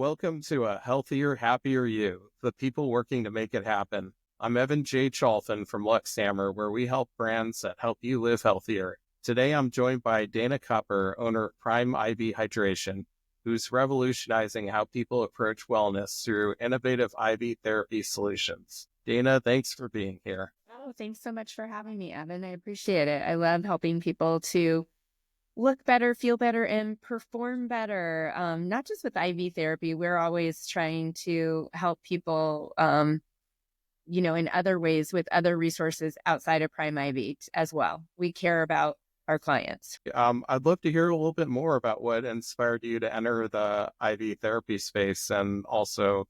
Welcome to A Healthier, Happier You, the people working to make it happen. I'm Evan J. Cholfin from Luxhammer, where we help brands that help you live healthier. Today, I'm joined by Dana Kupper, owner of Prime IV Hydration, who's revolutionizing how people approach wellness through innovative IV therapy solutions. Dana, thanks for being here. Oh, thanks so much for having me, Evan. I appreciate it. I love helping people to look better, feel better, and perform better. Not just with IV therapy, we're always trying to help people, in other ways with other resources outside of Prime IV as well. We care about our clients. I'd love to hear a little bit more about what inspired you to enter the IV therapy space and also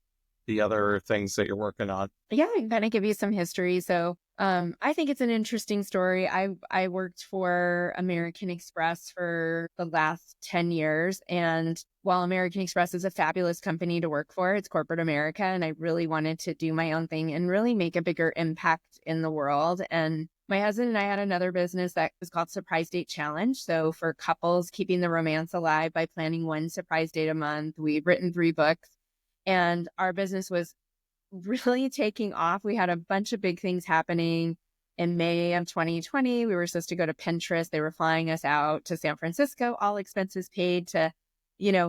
the other things that you're working on. Yeah, I can kind of give you some history. So I think it's an interesting story. I worked for American Express for the last 10 years. And while American Express is a fabulous company to work for, it's corporate America. And I really wanted to do my own thing and really make a bigger impact in the world. And my husband and I had another business that was called Surprise Date Challenge. So for couples, keeping the romance alive by planning one surprise date a month. We've written 3 books. And our business was really taking off. We had a bunch of big things happening. In May of 2020, we were supposed to go to Pinterest. They were flying us out to San Francisco, all expenses paid to,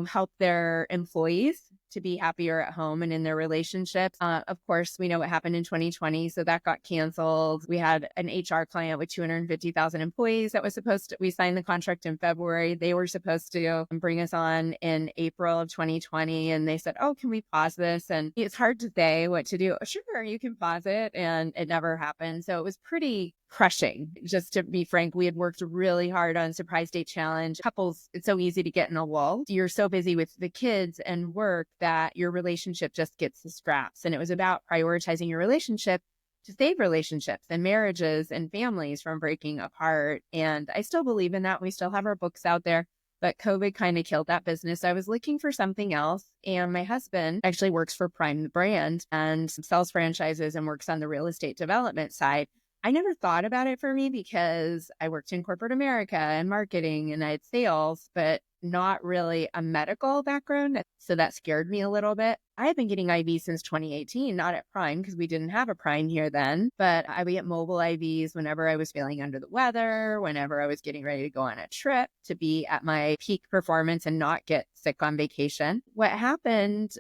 help their employees to be happier at home and in their relationships. Of course, we know what happened in 2020. So that got canceled. We had an HR client with 250,000 employees that was we signed the contract in February. They were supposed to bring us on in April of 2020. And they said, oh, can we pause this? And it's hard to say what to do. Sure, you can pause it. And it never happened. So it was pretty crushing. Just to be frank, we had worked really hard on Surprise Date Challenge. Couples, it's so easy to get in a lull. You're so busy with the kids and work that your relationship just gets the scraps. And it was about prioritizing your relationship to save relationships and marriages and families from breaking apart. And I still believe in that. We still have our books out there, but COVID kind of killed that business. I was looking for something else. And my husband actually works for Prime, the brand, and sells franchises and works on the real estate development side. I never thought about it for me because I worked in corporate America and marketing and I had sales, but not really a medical background. So that scared me a little bit. I had been getting IV since 2018, not at Prime because we didn't have a Prime here then, but I would get mobile IVs whenever I was feeling under the weather, whenever I was getting ready to go on a trip to be at my peak performance and not get sick on vacation. What happened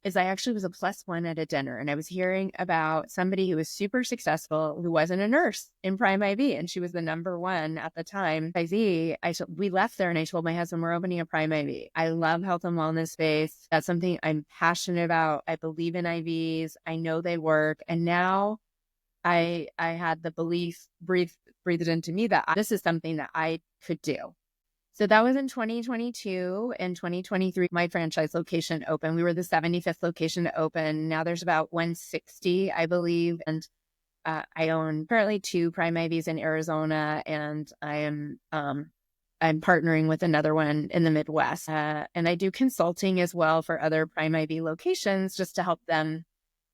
is I actually was a +1 at a dinner and I was hearing about somebody who was super successful who wasn't a nurse in Prime IV and she was the #1 at the time. We left there and I told my husband, we're opening a Prime IV. I love health and wellness space. That's something I'm passionate about. I believe in IVs. I know they work. And now I had the belief breathed into me that this is something that I could do. So that was in 2022. In 2023, my franchise location opened. We were the 75th location to open. Now there's about 160, I believe. And I own currently 2 Prime IVs in Arizona, and I'm partnering with another one in the Midwest. And I do consulting as well for other Prime IV locations just to help them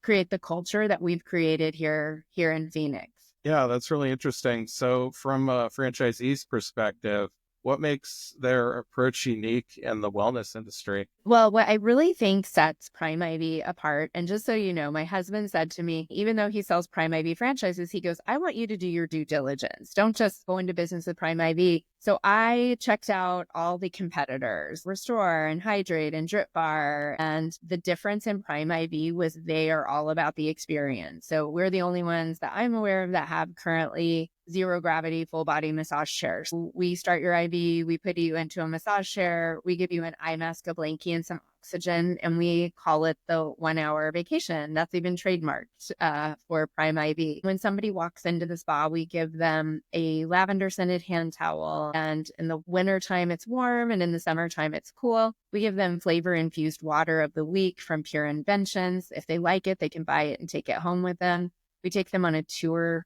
create the culture that we've created here in Phoenix. Yeah, that's really interesting. So from a franchisee's perspective, what makes their approach unique in the wellness industry? Well, what I really think sets Prime IV apart, and just so you know, my husband said to me, even though he sells Prime IV franchises, he goes, I want you to do your due diligence. Don't just go into business with Prime IV. So I checked out all the competitors, Restore and Hydrate and Drip Bar. And the difference in Prime IV was they are all about the experience. So we're the only ones that I'm aware of that have currently zero gravity, full body massage chairs. We start your IV, we put you into a massage chair, we give you an eye mask, a blankie, and some oxygen, and we call it the 1-hour vacation. That's even trademarked for Prime IV. When somebody walks into the spa, we give them a lavender scented hand towel. And in the wintertime, it's warm, and in the summertime, it's cool. We give them flavor infused water of the week from Pure Inventions. If they like it, they can buy it and take it home with them. We take them on a tour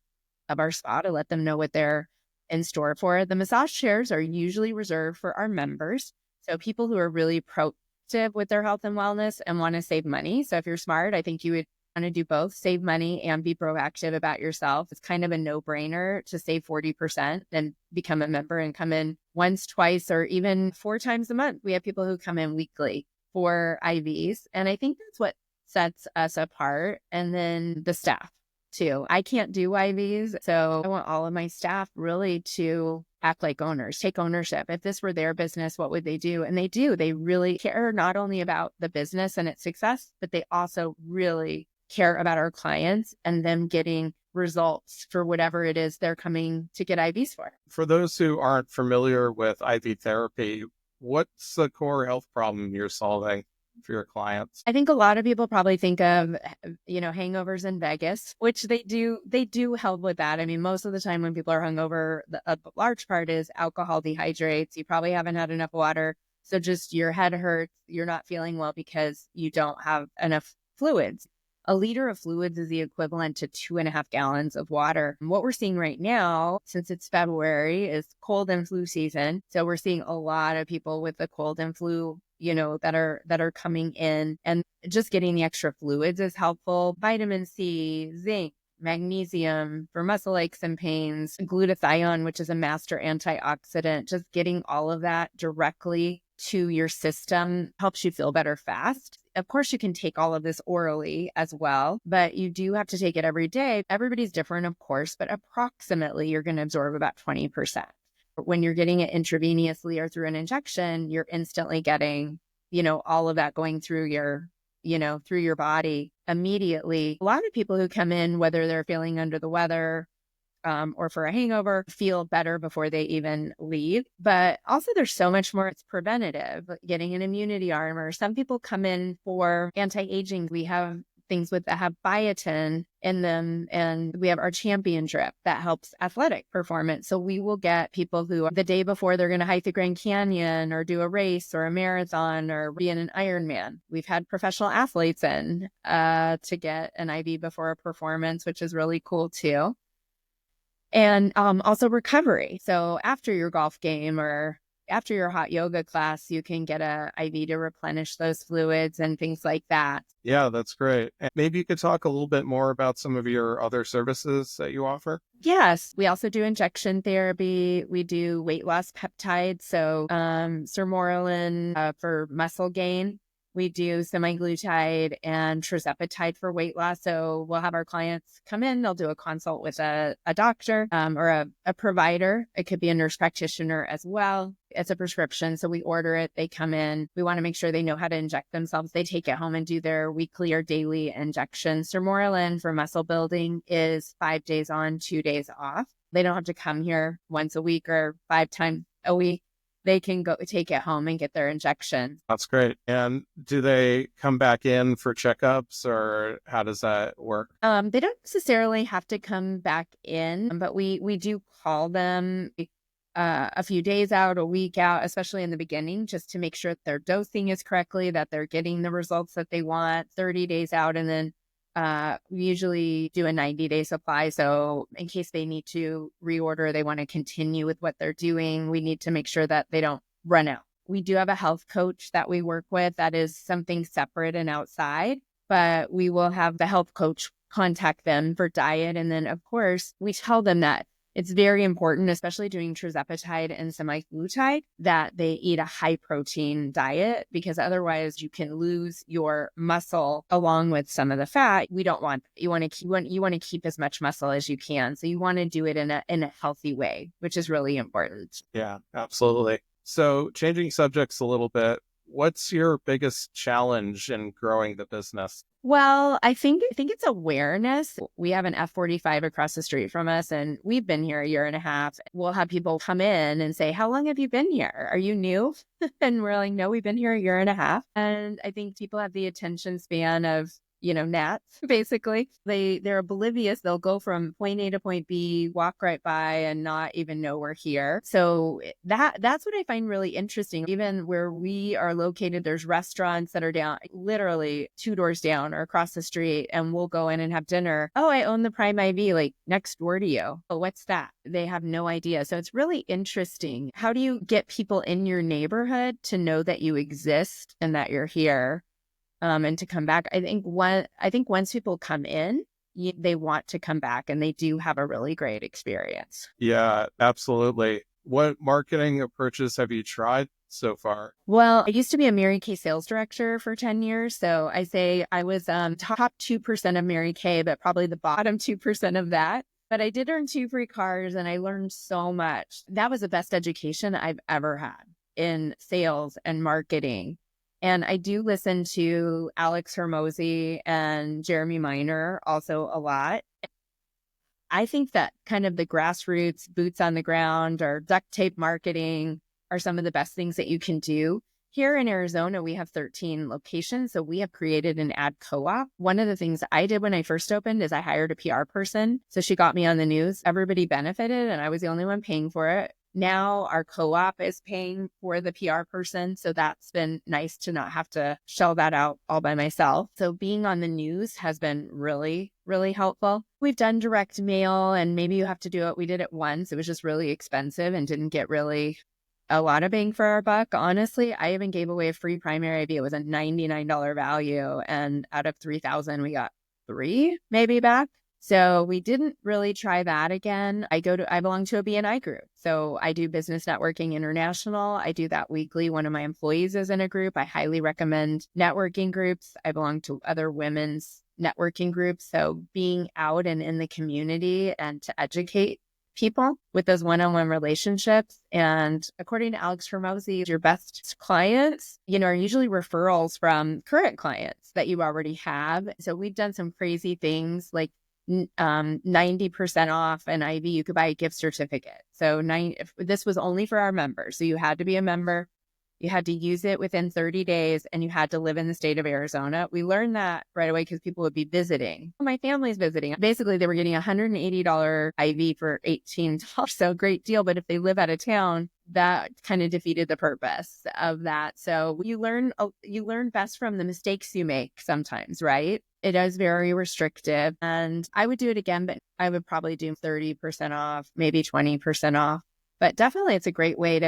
of our spa to let them know what they're in store for. The massage chairs are usually reserved for our members. So people who are really proactive with their health and wellness and want to save money. So if you're smart, I think you would want to do both, save money and be proactive about yourself. It's kind of a no-brainer to save 40% and become a member and come in once, twice, or even 4 times a month. We have people who come in weekly. for IVs. And I think that's what sets us apart. And then the staff too. I can't do IVs. So I want all of my staff really to act like owners, take ownership. If this were their business, what would they do? And they do. They really care not only about the business and its success, but they also really care about our clients and them getting results for whatever it is they're coming to get IVs for. For those who aren't familiar with IV therapy, what's the core health problem you're solving for your clients? I think a lot of people probably think of, hangovers in Vegas, which they do help with that. I mean, most of the time when people are hungover, a large part is alcohol dehydrates. You probably haven't had enough water. So just your head hurts. You're not feeling well because you don't have enough fluids. A liter of fluids is the equivalent to 2.5 gallons of water. And what we're seeing right now, since it's February, is cold and flu season. So we're seeing a lot of people with the cold and flu, that are coming in, and just getting the extra fluids is helpful. Vitamin C, zinc, magnesium for muscle aches and pains, glutathione, which is a master antioxidant, just getting all of that directly to your system helps you feel better fast. Of course, you can take all of this orally as well, but you do have to take it every day. Everybody's different, of course, but approximately you're going to absorb about 20%. When you're getting it intravenously or through an injection, you're instantly getting, all of that going through your body immediately. A lot of people who come in, whether they're feeling under the weather, or for a hangover, feel better before they even leave. But also there's so much more. It's preventative, getting an immunity armor. Some people come in for anti-aging. We have things that have biotin in them, and we have our champion drip that helps athletic performance. So we will get people who the day before they're going to hike the Grand Canyon or do a race or a marathon or be in an Ironman. We've had professional athletes in to get an IV before a performance, which is really cool too. And also recovery. So after your golf game or after your hot yoga class, you can get a IV to replenish those fluids and things like that. Yeah, that's great. And maybe you could talk a little bit more about some of your other services that you offer. Yes, we also do injection therapy. We do weight loss peptides. So sermorelin for muscle gain. We do semaglutide and tirzepatide for weight loss. So we'll have our clients come in, they'll do a consult with a doctor or a provider. It could be a nurse practitioner as well. It's a prescription. So we order it, they come in. We want to make sure they know how to inject themselves. They take it home and do their weekly or daily injections. Sermorelin for muscle building is 5 days on, 2 days off. They don't have to come here once a week or 5 times a week. They can go take it home and get their injection. That's great. And do they come back in for checkups, or how does that work? They don't necessarily have to come back in, but we do call them a few days out, a week out, especially in the beginning, just to make sure that their dosing is correctly, that they're getting the results that they want, 30 days out. And then we usually do a 90-day supply. So in case they need to reorder, they want to continue with what they're doing, we need to make sure that they don't run out. We do have a health coach that we work with that is something separate and outside, but we will have the health coach contact them for diet. And then, of course, we tell them that it's very important, especially doing tirzepatide and semaglutide, that they eat a high protein diet, because otherwise you can lose your muscle along with some of the fat. We don't want, you want to keep as much muscle as you can. So you want to do it in a healthy way, which is really important. Yeah, absolutely. So changing subjects a little bit, what's your biggest challenge in growing the business? Well, I think it's awareness. We have an F45 across the street from us, and we've been here a year and a half. We'll have people come in and say, "How long have you been here? Are you new?" And we're like, "No, we've been here a year and a half." And I think people have the attention span of, gnats, basically. They're oblivious. They'll go from point A to point B, walk right by and not even know we're here. So that's what I find really interesting. Even where we are located, there's restaurants that are down, literally 2 doors down or across the street, and we'll go in and have dinner. "Oh, I own the Prime IV, like next door to you." "Oh, what's that?" They have no idea. So it's really interesting. How do you get people in your neighborhood to know that you exist and that you're here? And to come back. I think once people come in, they want to come back, and they do have a really great experience. Yeah, absolutely. What marketing approaches have you tried so far? Well, I used to be a Mary Kay sales director for 10 years. So I say I was top 2% of Mary Kay, but probably the bottom 2% of that. But I did earn 2 free cars and I learned so much. That was the best education I've ever had in sales and marketing. And I do listen to Alex Hermosi and Jeremy Miner also a lot. I think that kind of the grassroots, boots on the ground or duct tape marketing are some of the best things that you can do. Here in Arizona, we have 13 locations. So we have created an ad co-op. One of the things I did when I first opened is I hired a PR person. So she got me on the news. Everybody benefited and I was the only one paying for it. Now our co-op is paying for the PR person. So that's been nice to not have to shell that out all by myself. So being on the news has been really, really helpful. We've done direct mail and maybe you have to do it. We did it once. It was just really expensive and didn't get really a lot of bang for our buck. Honestly, I even gave away a free primary IV. It was a $99 value. And out of 3,000, we got 3 maybe back. So we didn't really try that again. I belong to a BNI group. So I do Business Networking International. I do that weekly. One of my employees is in a group. I highly recommend networking groups. I belong to other women's networking groups. So being out and in the community and to educate people with those one-on-one relationships. And according to Alex Hermosi, your best clients, are usually referrals from current clients that you already have. So we've done some crazy things like 90% off an IV, you could buy a gift certificate. So if this was only for our members. So you had to be a member, you had to use it within 30 days, and you had to live in the state of Arizona. We learned that right away because people would be visiting. My family's visiting. Basically, they were getting a $180 IV for $18. So great deal. But if they live out of town, that kind of defeated the purpose of that. So you learn best from the mistakes you make sometimes, right? It is very restrictive and I would do it again, but I would probably do 30% off, maybe 20% off. But definitely it's a great way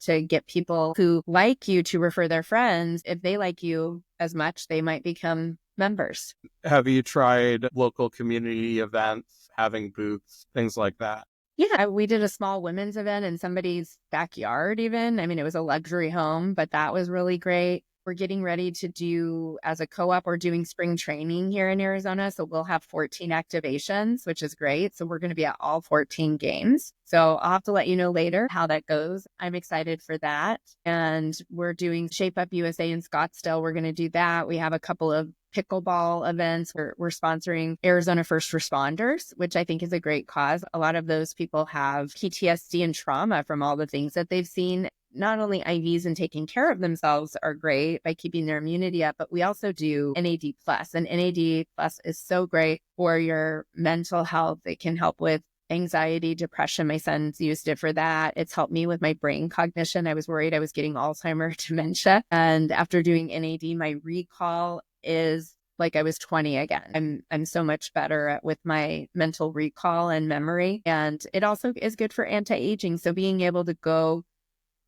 to get people who like you to refer their friends. If they like you as much, they might become members. Have you tried local community events, having booths, things like that? Yeah, we did a small women's event in somebody's backyard even. I mean, it was a luxury home, but that was really great. We're getting ready to do, as a co-op, we're doing spring training here in Arizona. So we'll have 14 activations, which is great. So we're going to be at all 14 games. So I'll have to let you know later how that goes. I'm excited for that. And we're doing Shape Up USA in Scottsdale. We're going to do that. We have a couple of pickleball events. We're sponsoring Arizona first responders, which I think is a great cause. A lot of those people have PTSD and trauma from all the things that they've seen. Not only IVs and taking care of themselves are great by keeping their immunity up, but we also do NAD plus. And NAD plus is so great for your mental health. It can help with anxiety, depression. My son's used it for that. It's helped me with my brain cognition. I was worried I was getting Alzheimer's dementia. And after doing NAD, my recall is like I was 20 again. I'm so much better with my mental recall and memory. And it also is good for anti-aging. So being able to go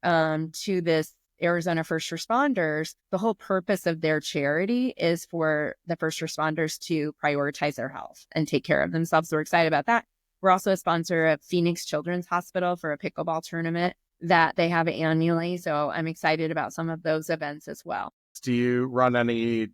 to this Arizona first responders, the whole purpose of their charity is for the first responders to prioritize their health and take care of themselves. So we're excited about that. We're also a sponsor of Phoenix Children's Hospital for a pickleball tournament that they have annually. So I'm excited about some of those events as well. Do you run any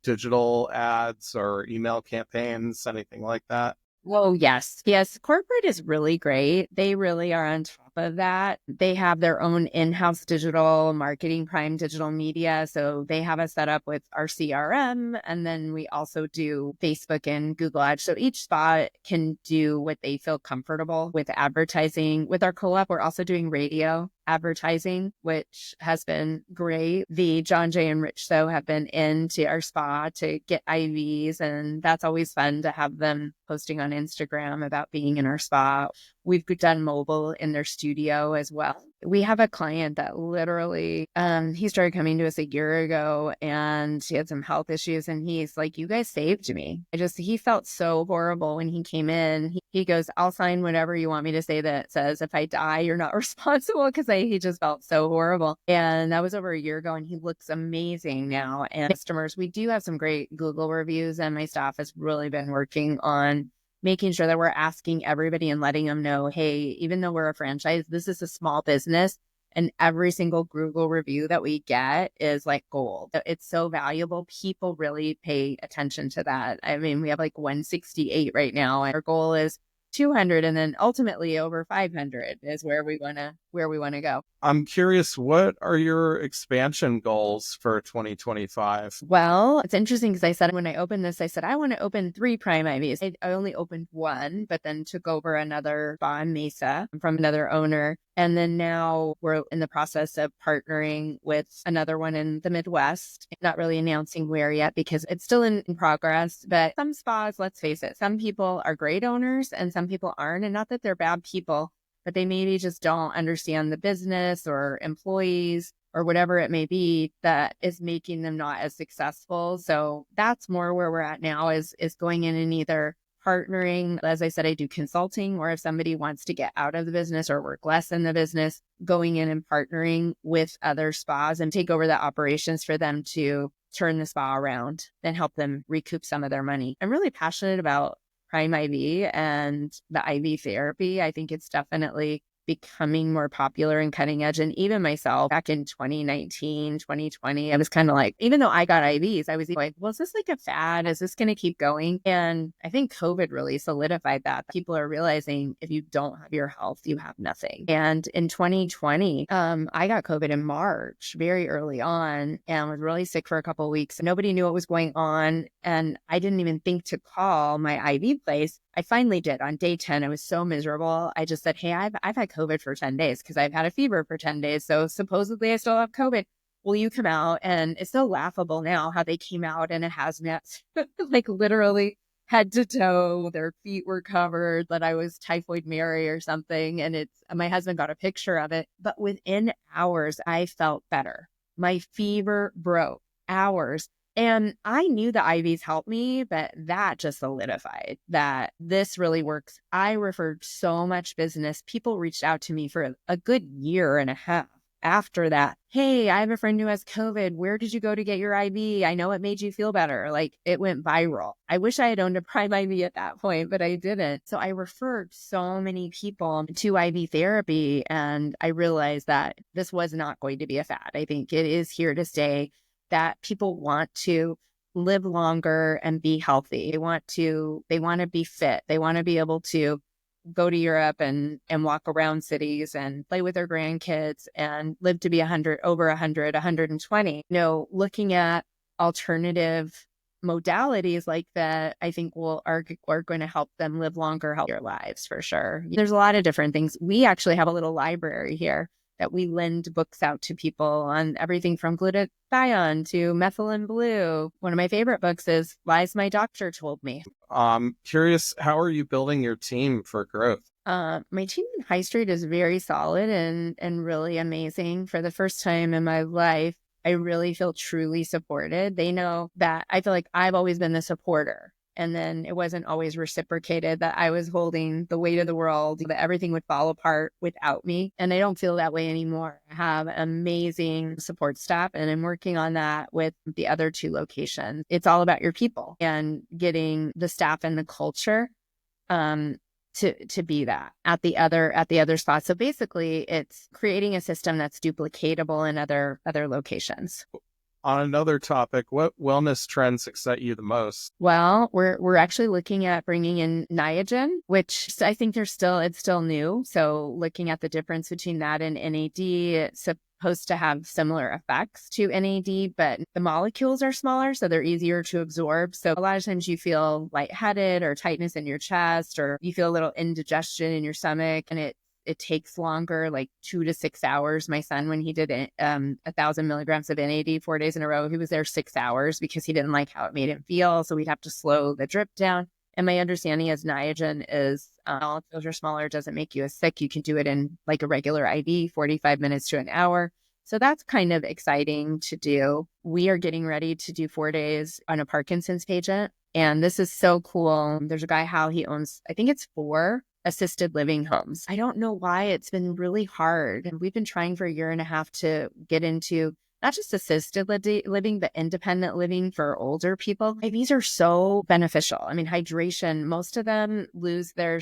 digital ads or email campaigns, anything like that? Oh, yes. Yes. Corporate is really great. They really are on top of that. They have their own in-house digital marketing, Prime Digital Media. So they have us set up with our CRM. And then we also do Facebook and Google Ads. So each spot can do what they feel comfortable with advertising. With our co-op, we're also doing radio advertising, which has been great. The John Jay and Rich Show have been into our spa to get IVs, and that's always fun to have them posting on Instagram about being in our spa. We've done mobile in their studio as well. We have a client that literally, he started coming to us a year ago and he had some health issues and he's like, you guys saved me. He felt so horrible when he came in. He goes, I'll sign whatever you want me to say that says, if I die, you're not responsible, because he just felt so horrible. And that was over a year ago and he looks amazing now. And customers, we do have some great Google reviews and my staff has really been working on making sure that we're asking everybody and letting them know, hey, even though we're a franchise, this is a small business. And every single Google review that we get is like gold. It's so valuable. People really pay attention to that. I mean, we have like 168 right now. Our goal is 200, and then ultimately over 500 is where we want to go. I'm curious, what are your expansion goals for 2025? Well, it's interesting because I said when I opened this, I said, I want to open 3 Prime IVs. I only opened one, but then took over another spa in Mesa from another owner. And then now we're in the process of partnering with another one in the Midwest. Not really announcing where yet because it's still in progress. But some spas, let's face it, some people are great owners and some people aren't. And not that they're bad people, but they maybe just don't understand the business or employees or whatever it may be that is making them not as successful. So that's more where we're at now is going in and either partnering. As I said, I do consulting, or if somebody wants to get out of the business or work less in the business, going in and partnering with other spas and take over the operations for them to turn the spa around and help them recoup some of their money. I'm really passionate about Prime IV and the IV therapy. I think it's definitely becoming more popular and cutting edge. And even myself back in 2019, 2020, I was kind of like, even though I got IVs, I was like, well, is this like a fad? Is this going to keep going? And I think COVID really solidified that. People are realizing if you don't have your health, you have nothing. And in 2020, I got COVID in March, very early on, and was really sick for a couple of weeks. Nobody knew what was going on. And I didn't even think to call my IV place. I finally did. On day 10, I was so miserable. I just said, hey, I've had COVID for 10 days because I've had a fever for 10 days. So supposedly I still have COVID. Will you come out? And it's so laughable now how they came out in a hazmat, like literally head to toe. Their feet were covered, that I was Typhoid Mary or something. And my husband got a picture of it. But within hours, I felt better. My fever broke. Hours. And I knew the IVs helped me, but that just solidified that this really works. I referred so much business. People reached out to me for a good year and a half after that. Hey, I have a friend who has COVID. Where did you go to get your IV? I know it made you feel better. Like it went viral. I wish I had owned a Prime IV at that point, but I didn't. So I referred so many people to IV therapy, and I realized that this was not going to be a fad. I think it is here to stay, that people want to live longer and be healthy. They want to be fit. They want to be able to go to Europe and walk around cities and play with their grandkids and live to be 100, over 100, 120. Looking at alternative modalities like that, I think are going to help them live longer, healthier lives for sure. There's a lot of different things. We actually have a little library here that we lend books out to people on everything from glutathione to methylene blue. One of my favorite books is Lies My Doctor Told Me. Curious, how are you building your team for growth? My team in High Street is very solid and really amazing. For the first time in my life, I really feel truly supported. They know that I feel like I've always been the supporter. And then it wasn't always reciprocated, that I was holding the weight of the world, that everything would fall apart without me. And I don't feel that way anymore. I have amazing support staff, and I'm working on that with the other 2 locations. It's all about your people and getting the staff and the culture to be that at the other spots. So basically it's creating a system that's duplicatable in other locations. On another topic, what wellness trends excite you the most? Well, we're actually looking at bringing in Niagen, which I think it's still new. So looking at the difference between that and NAD, it's supposed to have similar effects to NAD, but the molecules are smaller, so they're easier to absorb. So a lot of times you feel lightheaded or tightness in your chest, or you feel a little indigestion in your stomach, and it takes longer, like 2 to 6 hours. My son, when he did 1,000 milligrams of NAD 4 days in a row, he was there 6 hours because he didn't like how it made him feel. So we'd have to slow the drip down. And my understanding is Niagen is molecules are smaller, doesn't make you as sick. You can do it in like a regular IV, 45 minutes to an hour. So that's kind of exciting to do. We are getting ready to do 4 days on a Parkinson's patient. And this is so cool. There's a guy, Hal, he owns, I think it's 4 assisted living homes. I don't know why it's been really hard. And we've been trying for a year and a half to get into not just assisted living, but independent living for older people. IVs are so beneficial. I mean, hydration, most of them lose their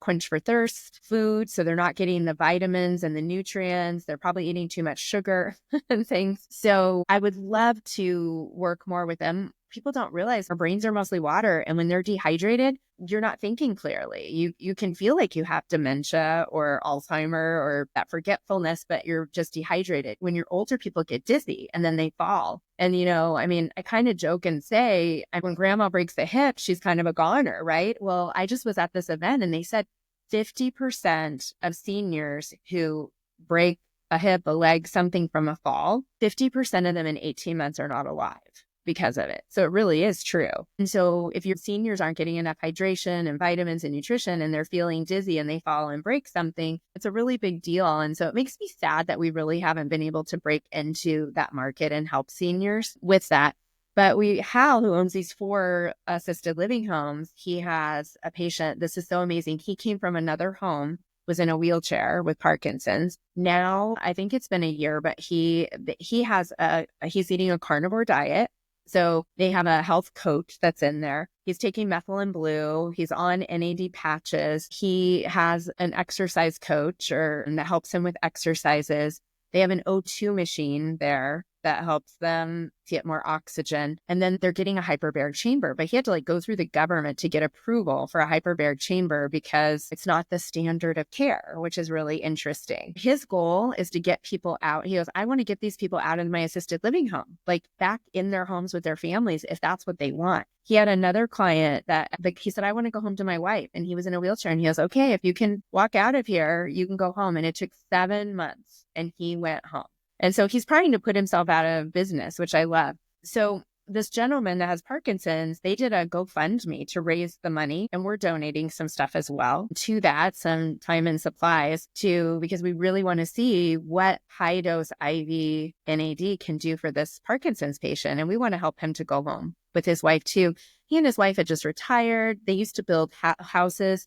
quench for thirst food. So they're not getting the vitamins and the nutrients. They're probably eating too much sugar and things. So I would love to work more with them. People don't realize our brains are mostly water. And when they're dehydrated, you're not thinking clearly. You can feel like you have dementia or Alzheimer or that forgetfulness, but you're just dehydrated. When your older people get dizzy and then they fall. And, I mean, I kind of joke and say, when grandma breaks a hip, she's kind of a goner, right? Well, I just was at this event and they said 50% of seniors who break a hip, a leg, something from a fall, 50% of them in 18 months are not alive because of it. So it really is true. And so if your seniors aren't getting enough hydration and vitamins and nutrition and they're feeling dizzy and they fall and break something, it's a really big deal. And so it makes me sad that we really haven't been able to break into that market and help seniors with that. But Hal, who owns these 4 assisted living homes, he has a patient. This is so amazing. He came from another home, was in a wheelchair with Parkinson's. Now, I think it's been a year, but he's eating a carnivore diet. So they have a health coach that's in there. He's taking methylene blue. He's on NAD patches. He has an exercise coach that helps him with exercises. They have an O2 machine there that helps them get more oxygen. And then they're getting a hyperbaric chamber, but he had to go through the government to get approval for a hyperbaric chamber because it's not the standard of care, which is really interesting. His goal is to get people out. He goes, I want to get these people out of my assisted living home, back in their homes with their families, if that's what they want. He had another client that he said, I want to go home to my wife. And he was in a wheelchair and he goes, okay, if you can walk out of here, you can go home. And it took 7 months and he went home. And so he's trying to put himself out of business, which I love. So this gentleman that has Parkinson's, they did a GoFundMe to raise the money, and we're donating some stuff as well to that, some time and supplies because we really want to see what high dose IV NAD can do for this Parkinson's patient. And we want to help him to go home with his wife too. He and his wife had just retired. They used to build houses.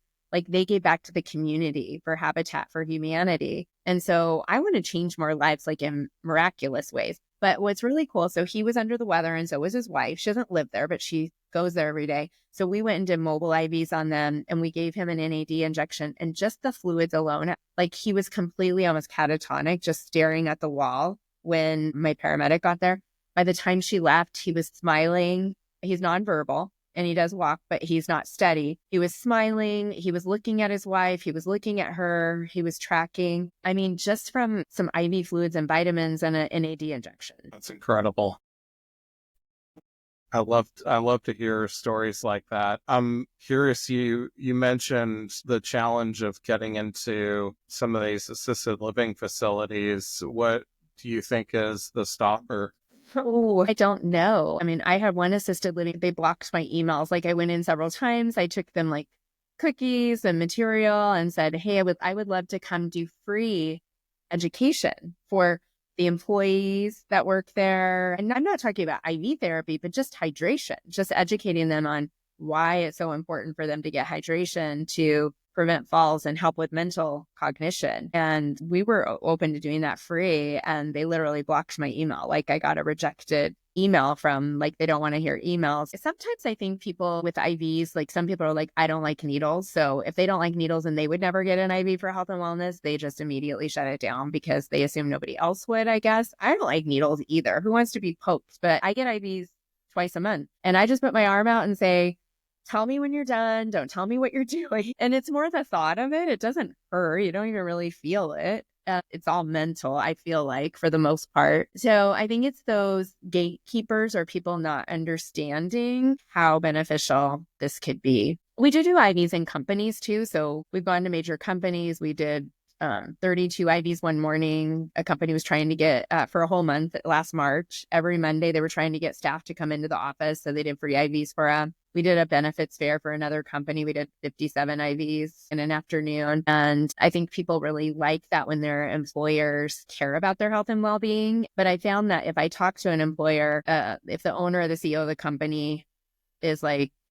They gave back to the community for Habitat for Humanity. And so I want to change more lives in miraculous ways. But what's really cool, so he was under the weather and so was his wife. She doesn't live there, but she goes there every day. So we went and did mobile IVs on them and we gave him an NAD injection, and just the fluids alone, he was completely almost catatonic, just staring at the wall when my paramedic got there. By the time she left, he was smiling. He's nonverbal. And he does walk, but he's not steady. He was smiling. He was looking at his wife. He was looking at her. He was tracking. I mean, just from some IV fluids and vitamins and an NAD injection. That's incredible. I love to hear stories like that. I'm curious, you mentioned the challenge of getting into some of these assisted living facilities. What do you think is the stopper? Oh, I don't know. I mean, I had one assisted living. They blocked my emails. I went in several times. I took them cookies and material and said, hey, I would love to come do free education for the employees that work there. And I'm not talking about IV therapy, but just hydration, just educating them on why it's so important for them to get hydration to prevent falls and help with mental cognition. And we were open to doing that free. And they literally blocked my email. I got a rejected email from they don't want to hear emails. Sometimes I think people with IVs, some people are I don't like needles. So if they don't like needles and they would never get an IV for health and wellness, they just immediately shut it down because they assume nobody else would, I guess. I don't like needles either. Who wants to be poked? But I get IVs twice a month. And I just put my arm out and say, tell me when you're done. Don't tell me what you're doing. And it's more the thought of it. It doesn't hurt. You don't even really feel it. It's all mental, I feel for the most part. So I think it's those gatekeepers or people not understanding how beneficial this could be. We do IVs in companies too. So we've gone to major companies. We did 32 IVs one morning. A company was trying to get for a whole month last March. Every Monday, they were trying to get staff to come into the office. So they did free IVs for them. We did a benefits fair for another company. We did 57 IVs in an afternoon. And I think people really like that when their employers care about their health and well-being. But I found that if I talk to an employer, if the owner or the CEO of the company is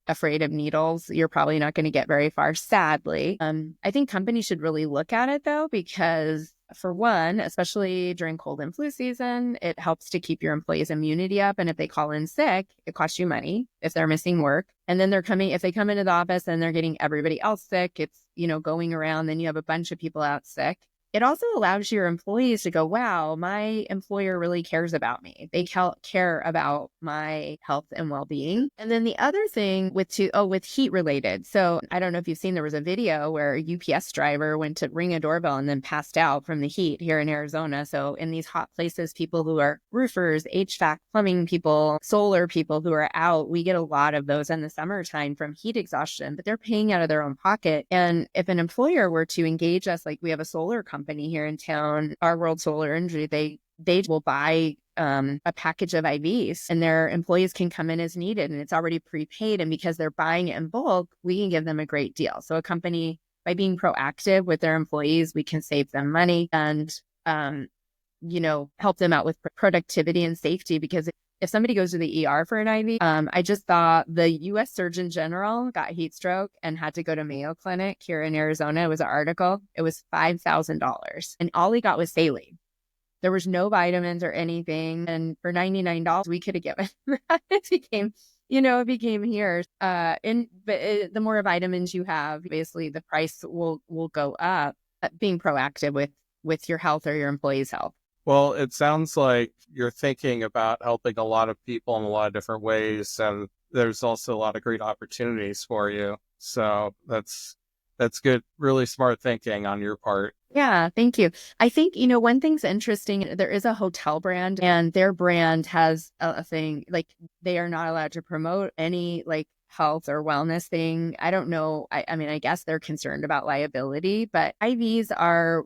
afraid of needles, you're probably not going to get very far, sadly. I think companies should really look at it though, because For one, especially during cold and flu season, it helps to keep your employees' immunity up. And if they call in sick, it costs you money if they're missing work. And then if they come into the office and they're getting everybody else sick, it's, going around, then you have a bunch of people out sick. It also allows your employees to go, wow, my employer really cares about me. They care about my health and well-being. And then the other thing with heat related. So I don't know if you've seen, there was a video where a UPS driver went to ring a doorbell and then passed out from the heat here in Arizona. So in these hot places, people who are roofers, HVAC, plumbing people, solar people who are out, we get a lot of those in the summertime from heat exhaustion, but they're paying out of their own pocket. And if an employer were to engage us, like we have a solar company here in town, our World Solar Energy, they will buy a package of IVs and their employees can come in as needed and it's already prepaid. And because they're buying it in bulk, we can give them a great deal. So a company, by being proactive with their employees, we can save them money and, help them out with productivity and safety. Because if somebody goes to the ER for an IV, I just saw the U.S. Surgeon General got heat stroke and had to go to Mayo Clinic here in Arizona. It was an article. It was $5,000. And all he got was saline. There was no vitamins or anything. And for $99, we could have given that. It became here. But the more vitamins you have, basically the price will go up. Being proactive with your health or your employees' health. Well, it sounds like you're thinking about helping a lot of people in a lot of different ways, and there's also a lot of great opportunities for you. So that's good, really smart thinking on your part. Yeah, thank you. I think, one thing's interesting. There is a hotel brand and their brand has a thing, like they are not allowed to promote any like health or wellness thing. I don't know. I guess they're concerned about liability, but we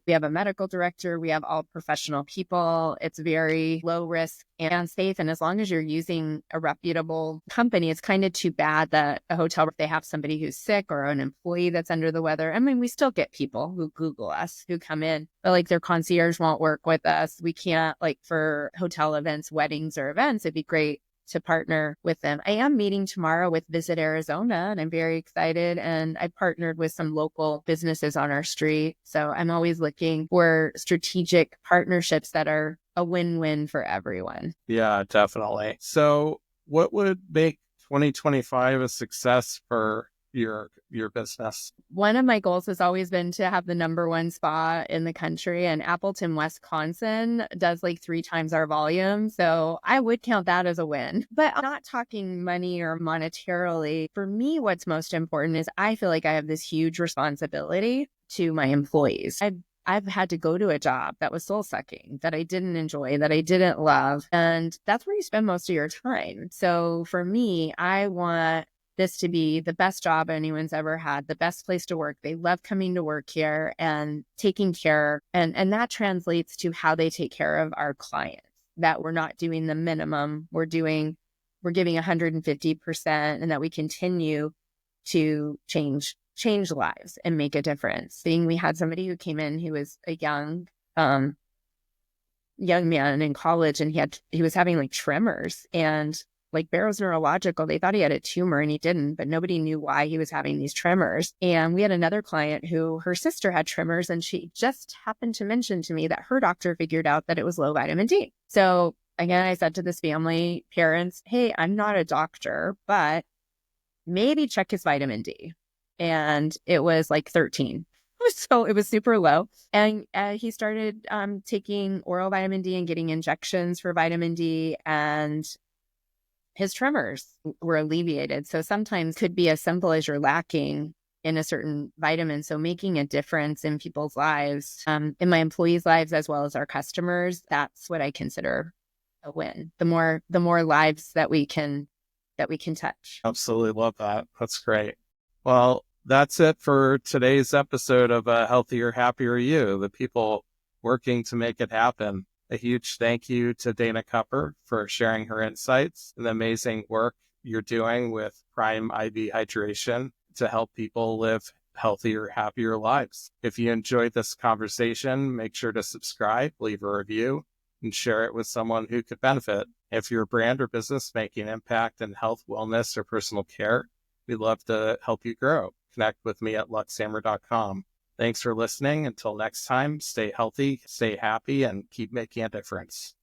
have a medical director, we have all professional people. It's very low risk and safe. And as long as you're using a reputable company, it's kind of too bad that a hotel, if they have somebody who's sick or an employee that's under the weather. I mean, we still get people who Google us, who come in, but like their concierge won't work with us. We can't, like for hotel events, weddings or events, it'd be great to partner with them. I am meeting tomorrow with Visit Arizona and I'm very excited. And I partnered with some local businesses on our street. So I'm always looking for strategic partnerships that are a win-win for everyone. Yeah, definitely. So what would make 2025 a success for your business? One of my goals has always been to have the #1 spa in the country, and Appleton, Wisconsin does like 3 times our volume. So I would count that as a win, but I'm not talking money or monetarily. For me, what's most important is I feel like I have this huge responsibility to my employees. I've had to go to a job that was soul sucking, that I didn't enjoy, that I didn't love. And that's where you spend most of your time. So for me, I want this to be the best job anyone's ever had, the best place to work. They love coming to work here and taking care. And that translates to how they take care of our clients, that we're not doing the minimum. We're giving 150% and that we continue to change lives and make a difference. We had somebody who came in who was a young man in college, and he was having like tremors and like Barrow's neurological. They thought he had a tumor and he didn't, but nobody knew why he was having these tremors. And we had another client who her sister had tremors, and she just happened to mention to me that her doctor figured out that it was low vitamin D. So again, I said to this family, parents, hey, I'm not a doctor, but maybe check his vitamin D. And it was like 13. So it was super low. And he started taking oral vitamin D and getting injections for vitamin D, and his tremors were alleviated. So sometimes could be as simple as you're lacking in a certain vitamin. So making a difference in people's lives, in my employees' lives, as well as our customers, that's what I consider a win. The more lives that we can touch. Absolutely love that. That's great. Well, that's it for today's episode of Healthier, Happier You, the people working to make it happen. A huge thank you to Dana Kupper for sharing her insights and the amazing work you're doing with Prime IV Hydration to help people live healthier, happier lives. If you enjoyed this conversation, make sure to subscribe, leave a review, and share it with someone who could benefit. If you're a brand or business making an impact in health, wellness, or personal care, we'd love to help you grow. Connect with me at luxhammer.com. Thanks for listening. Until next time, stay healthy, stay happy, and keep making a difference.